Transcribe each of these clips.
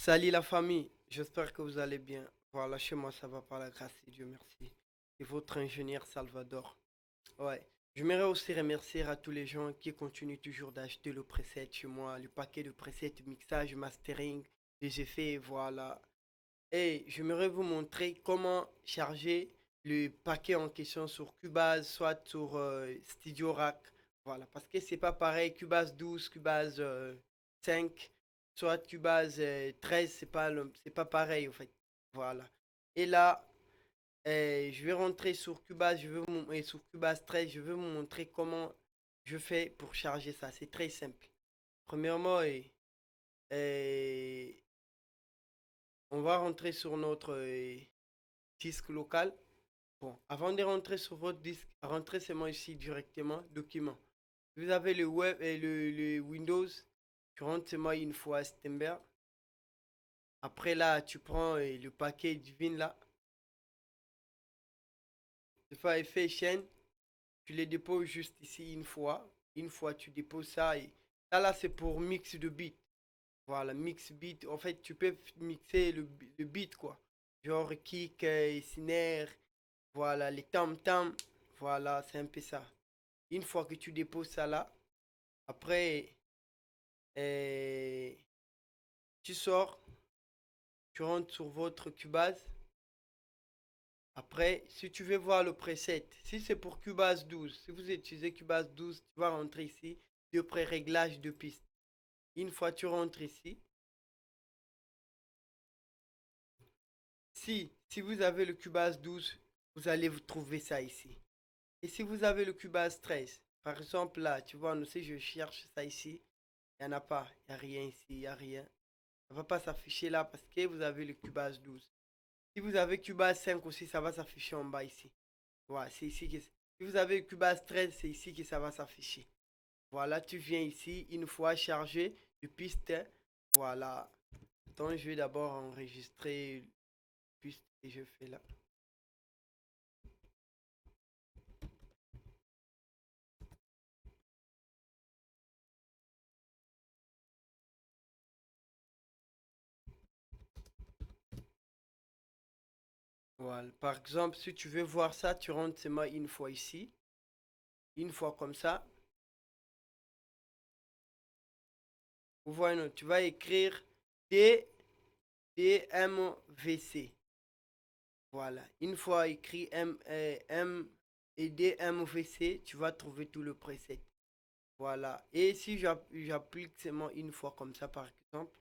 Salut la famille, j'espère que vous allez bien. Voilà, chez moi ça va par la grâce de Dieu, merci. Et votre ingénieur Salvador. Ouais, j'aimerais aussi remercier à tous les gens qui continuent toujours d'acheter le preset chez moi, le paquet de presets, mixage, mastering, les effets, voilà. Et j'aimerais vous montrer comment charger le paquet en question sur Cubase, soit sur Studio Rack. Voilà, parce que c'est pas pareil, Cubase 12, Cubase 5, soit Cubase 13, c'est pas pareil en fait. Voilà. Et là, je vais rentrer sur Cubase, et sur Cubase 13, je vais vous montrer comment je fais pour charger ça. C'est très simple. Premièrement, et on va rentrer sur notre disque local. Bon, avant de rentrer sur votre disque, rentrez seulement ici directement, document. Vous avez le web et le Windows, tu rentres seulement une fois à Stember. Après là, tu prends le paquet Divine là, tu fais effet chaîne, tu les déposes juste ici une fois. Une fois, tu déposes ça et là, c'est pour mix de beat. Voilà, mix beat. En fait, tu peux mixer le beat quoi. Genre kick, snare, voilà, les tam-tam. Voilà, c'est un peu ça. Une fois que tu déposes ça là, après, euh, tu sors, tu rentres sur votre Cubase. Après, si tu veux voir le preset, si c'est pour Cubase 12, si vous utilisez Cubase 12, tu vas rentrer ici, de pré-réglage de piste. Une fois tu rentres ici, si vous avez le Cubase 12, vous allez vous trouver ça ici. Et si vous avez le Cubase 13, par exemple là, tu vois, si je cherche ça ici, il n'y en a pas, il n'y a rien ici, il n'y a rien. Ça ne va pas s'afficher là parce que vous avez le Cubase 12. Si vous avez Cubase 5 aussi, ça va s'afficher en bas ici. Voilà, c'est ici que... Si vous avez Cubase 13, c'est ici que ça va s'afficher. Voilà, tu viens ici, une fois chargé de piste. Voilà. Donc, je vais d'abord enregistrer piste et je fais là. Voilà. Par exemple, si tu veux voir ça, tu rentres seulement une fois ici. Une fois comme ça. Vous voyez, tu vas écrire D, DMVC. Voilà. Une fois écrit M et DMVC, tu vas trouver tout le preset. Voilà. Et si j'applique seulement une fois comme ça, par exemple.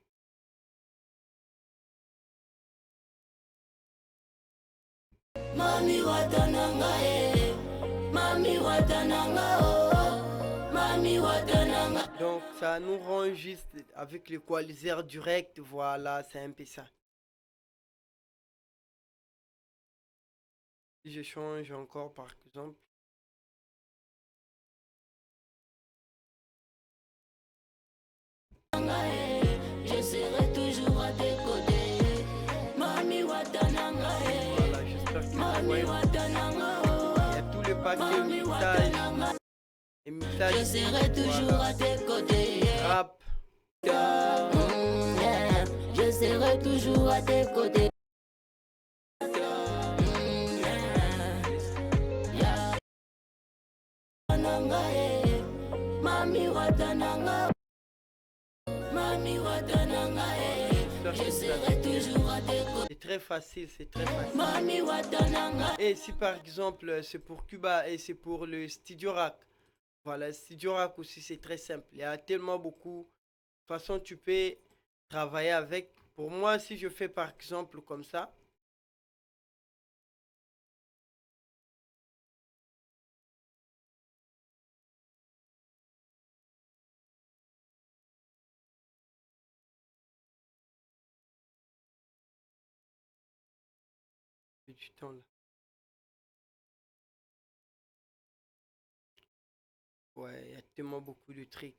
Mami watananga mami watananga mami watananga. Donc ça nous rend juste avec l'équaliseur direct, voilà, c'est un peu ça. Si je change encore par exemple. Je serai toujours à tes côtés. Mami watananga. Voilà, j'espère que vous voyez. Il y a tous les paquets mixage. Et mixage. Je serai toujours voilà. À tes côtés. Rap. Yeah. Je serai toujours à tes côtés. Mami watananga. Mami watananga. Je serai toujours à tes côtés. C'est très facile, c'est très facile. Mami watananga. Et si par exemple c'est pour Cuba et c'est pour le Studio Rack. Voilà, Studio Rack aussi c'est très simple. Il y a tellement beaucoup. De toute façon, tu peux travailler avec. Pour moi, si je fais par exemple comme ça. Du temps là. Ouais, il y a tellement beaucoup de trucs.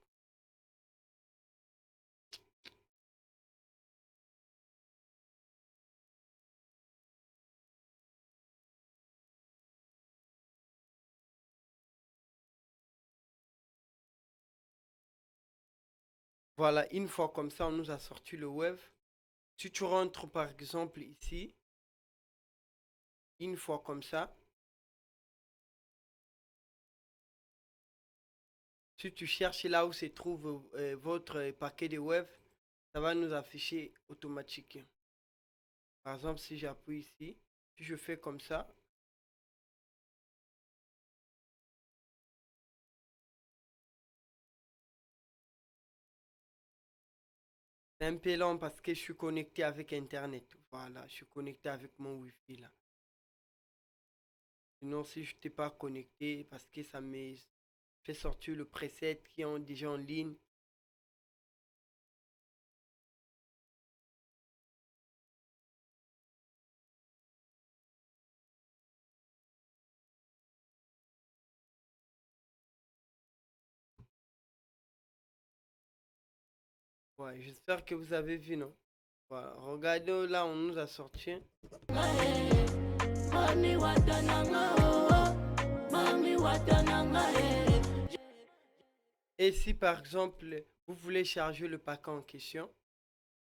Voilà, une fois comme ça, on nous a sorti le web. Si tu rentres par exemple ici, une fois comme ça, si tu cherches là où se trouve votre paquet de web, ça va nous afficher automatiquement. Par exemple, si j'appuie ici, si je fais comme ça, c'est un peu lent parce que je suis connecté avec Internet. Voilà, je suis connecté avec mon Wi-Fi là. Sinon, si je n'étais pas connecté, parce que ça me fait sortir le preset qui est déjà en ligne. Ouais, j'espère que vous avez vu, non? Voilà, regardez là, on nous a sorti. Et si par exemple, vous voulez charger le paquet en question,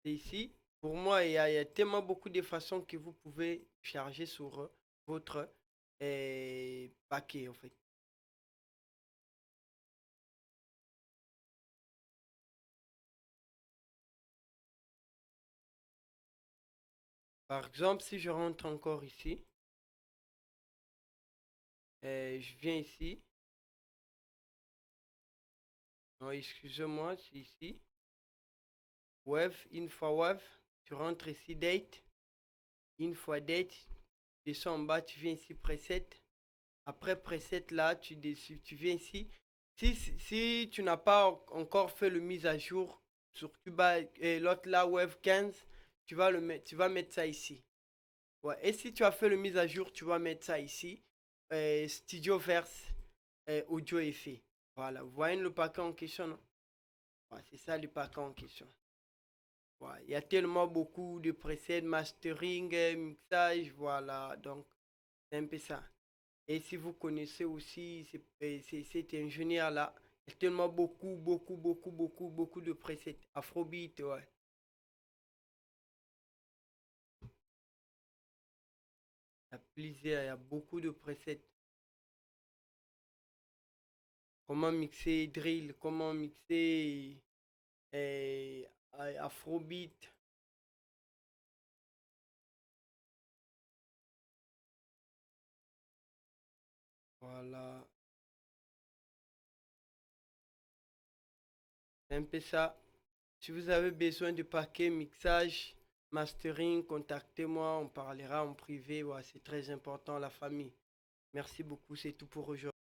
c'est ici. Pour moi, il y a tellement beaucoup de façons que vous pouvez charger sur votre paquet, en fait. Par exemple, si je rentre encore ici, je viens ici. Non, excusez-moi, c'est ici. Wave, une fois wave, tu rentres ici, date. Une fois date, tu descends en bas, tu viens ici, preset. Après preset, là, tu viens ici. Si tu n'as pas encore fait le mise à jour sur Cuba et l'autre là, Wave 15, tu vas mettre ça ici. Ouais. Et si tu as fait le mise à jour, tu vas mettre ça ici. Studioverse audio effet. Voilà. Vous voyez le paquet en question, non? Ouais, c'est ça le paquet en question. Ouais, il y a tellement beaucoup de presets, mastering, mixage, voilà. Donc, c'est un peu ça. Et si vous connaissez aussi cet ingénieur-là, il y a tellement beaucoup de presets. Afrobeat, ouais. Il y a plusieurs, il y a beaucoup de presets. Comment mixer drill, comment mixer Afrobeat. Voilà. C'est un peu ça. Si vous avez besoin de paquets mixage, mastering, contactez-moi, on parlera en privé. Ouais, c'est très important, la famille. Merci beaucoup, c'est tout pour aujourd'hui.